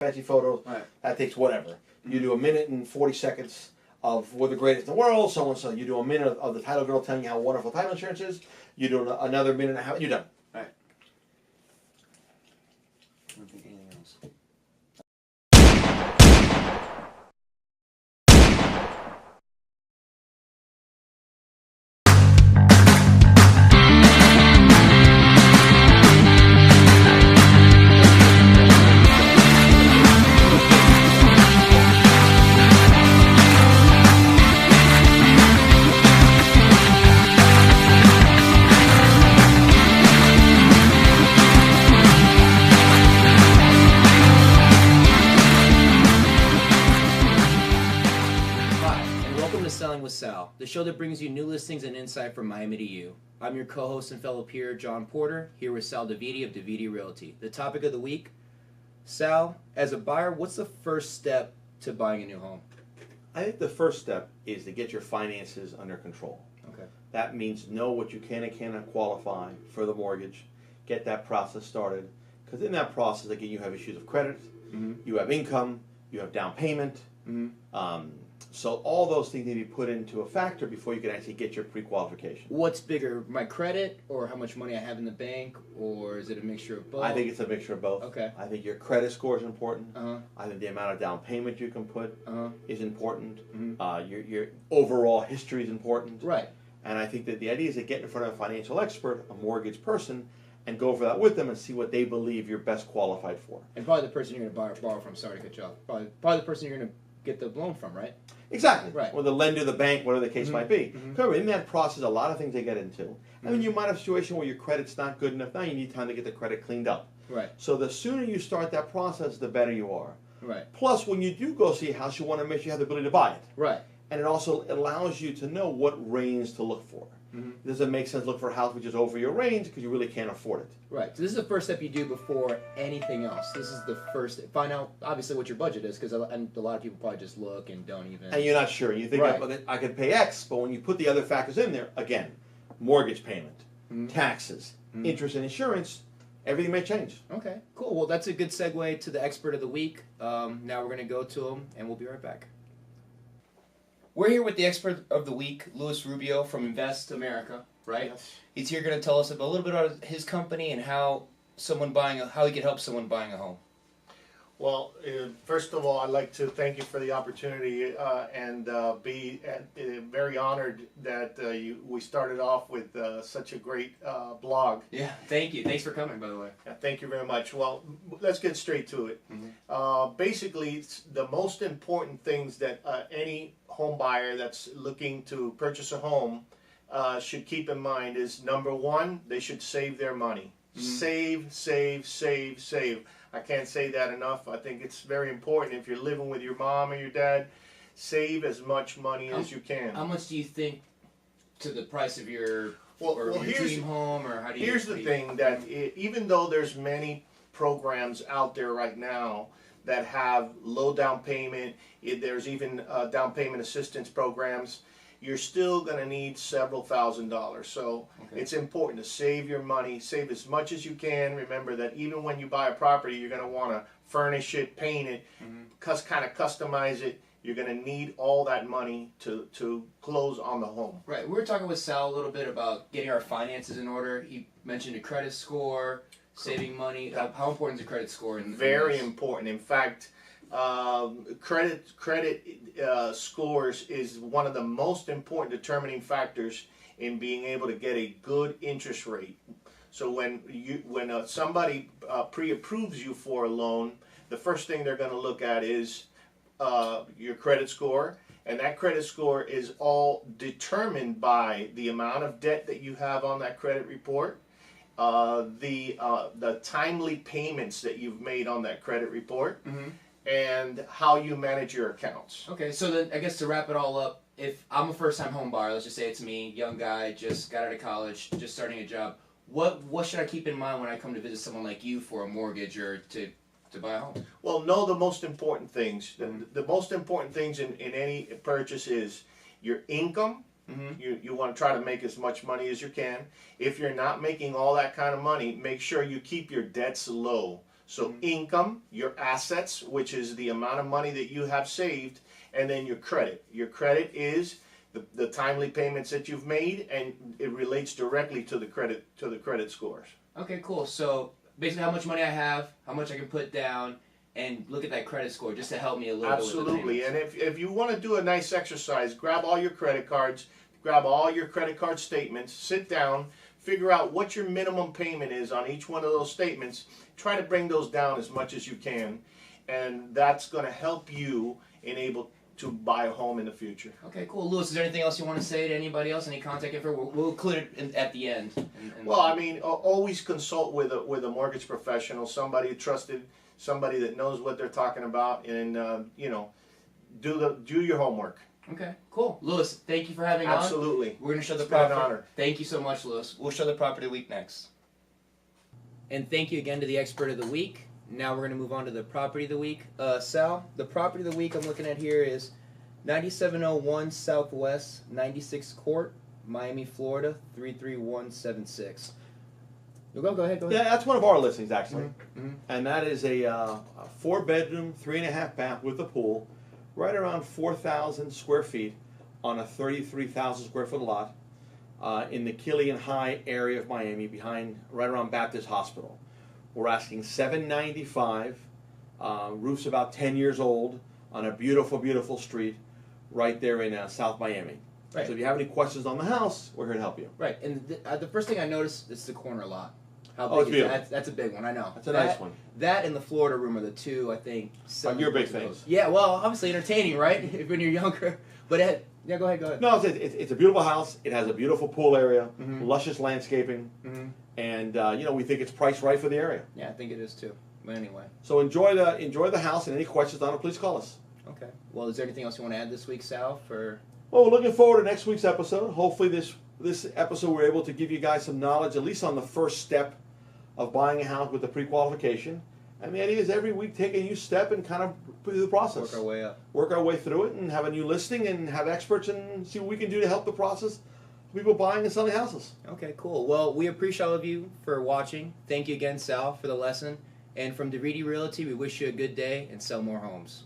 fancy photos. Right. That takes whatever. You do a minute and 40 seconds of we're the greatest in the world, so and so. You do a minute of the title girl telling you how wonderful title insurance is. You do another minute and a half. You're done. Right. I don't think anything else. Selling with Sal, the show that brings you new listings and insight from Miami to you. I'm your co-host and fellow peer, John Porter, here with Sal Davidi of Davidi Realty. The topic of the week, Sal, as a buyer, what's the first step to buying a new home? I think the first step is to get your finances under control. Okay. That means know what you can and cannot qualify for the mortgage. Get that process started. Because in that process, again, you have issues of credit, you have income, you have down payment. So all those things need to be put into a factor before you can actually get your pre-qualification. What's bigger, my credit or how much money I have in the bank, or is it a mixture of both? I think it's a mixture of both. Okay. I think your credit score is important. Uh-huh. I think the amount of down payment you can put is important. Mm-hmm. Your overall history is important. Right. And I think that the idea is to get in front of a financial expert, a mortgage person, and go over that with them and see what they believe you're best qualified for. And probably the person you're going to borrow from, sorry to cut you off, probably the person you're going to get the loan from, right? Exactly. Right. Or the lender, the bank, whatever the case might be. Remember, in that process, a lot of things they get into. I mean, you might have a situation where your credit's not good enough. Now you need time to get the credit cleaned up. Right. So the sooner you start that process, the better you are. Right. Plus, when you do go see a house, you want to make sure you have the ability to buy it. Right. And it also allows you to know what range to look for. Does it make sense to look for a house which is over your range because you really can't afford it? Right. So this is the first step you do before anything else. This is the first. Find out obviously what your budget is, because a lot of people probably just look and don't even. And you're not sure. You think, I could pay X, but when you put the other factors in there, again, mortgage payment, taxes, interest and insurance, everything may change. Okay, cool. Well, that's a good segue to the expert of the week. Now we're going to go to him, and we'll be right back. We're here with the expert of the week, Rubio from Invest America, right? Yes. He's here going to tell us a little bit about his company and how he could help someone buying a home. Well, first of all, I'd like to thank you for the opportunity and be very honored that we started off with such a great blog. Yeah, thank you. Thanks for coming, by the way. Thank you very much. Well, let's get straight to it. Basically, the most important things that any home buyer that's looking to purchase a home should keep in mind is, number one, they should save their money. Save, save, save, save. I can't say that enough. I think it's very important. If you're living with your mom or your dad, save as much money as you can. How much do you think to the price of your your dream home, or how do you? Here's the thing, that even though there's many programs out there right now that have low down payment, there's even down payment assistance programs, you're still going to need several $1,000s. So it's important to save your money, save as much as you can. Remember that even when you buy a property, you're going to want to furnish it, paint it, kind of customize it. You're going to need all that money to close on the home. Right. We were talking with Sal a little bit about getting our finances in order. He mentioned a credit score, saving money. How important is a credit score? Very important. In fact, credit scores is one of the most important determining factors in being able to get a good interest rate. So when somebody pre-approves you for a loan, the first thing they're going to look at is your credit score, and that credit score is all determined by the amount of debt that you have on that credit report, the timely payments that you've made on that credit report, and how you manage your accounts. Okay, so then I guess to wrap it all up, if I'm a first-time home buyer, let's just say it's me, young guy, just got out of college, just starting a job, what should I keep in mind when I come to visit someone like you for a mortgage or to buy a home? Well, know the most important things. The most important things in any purchase is your income. You want to try to make as much money as you can. If you're not making all that kind of money, make sure you keep your debts low. So income, your assets, which is the amount of money that you have saved, and then your credit. Your credit is the timely payments that you've made, and it relates directly to the credit scores. Okay, cool. So basically how much money I have, how much I can put down, and look at that credit score just to help me a little Absolutely. bit with the payments. And if you want to do a nice exercise, grab all your credit cards, grab all your credit card statements, sit down, figure out what your minimum payment is on each one of those statements. Try to bring those down as much as you can, and that's going to help you enable to buy a home in the future. Okay, cool. Louis, is there anything else you want to say to anybody else? Any contact info? We'll include it at the end. Well, I mean, always consult with a mortgage professional, somebody trusted, somebody that knows what they're talking about, and you know, do your homework. Okay, cool. Louis, thank you for having on. Absolutely. We're going to show the It's been an property. honor. Thank you so much, Louis. We'll show the property of the week next. And thank you again to the expert of the week. Now we're going to move on to the property of the week. Sal, the property of the week I'm looking at here is 9701 Southwest 96 Court, Miami, Florida 33176. Go ahead. Yeah, that's one of our listings actually, Mm-hmm. and that is a 4-bedroom, 3.5 bath with a pool, right around 4,000 square feet on a 33,000 square foot lot in the Killian High area of Miami, right around Baptist Hospital. We're asking $795. Roof's about 10 years old on a beautiful, beautiful street right there in South Miami. Right. So if you have any questions on the house, we're here to help you. Right, and the first thing I noticed is the corner lot. How Oh, it's big is beautiful. that? That's a big one, I know. That's a nice one. That and the Florida room are the two, I think. You're big selling fans. Yeah, well, obviously entertaining, right? When you're younger. But yeah, go ahead. No, it's a beautiful house. It has a beautiful pool area, Mhm. luscious landscaping, Mm-hmm. and we think it's priced right for the area. Yeah, I think it is too. But anyway. So enjoy the house, and any questions on it, please call us. Okay. Well, is there anything else you want to add this week, Sal? Well, we're looking forward to next week's episode. Hopefully this episode we're able to give you guys some knowledge, at least on the first step of buying a house with the pre-qualification. And the idea is every week take a new step and kind of put through the process. Work our way up. Work our way through it and have a new listing and have experts and see what we can do to help the process of people buying and selling houses. Okay, cool. Well, we appreciate all of you for watching. Thank you again, Sal, for the lesson. And from DeViti Realty, we wish you a good day and sell more homes.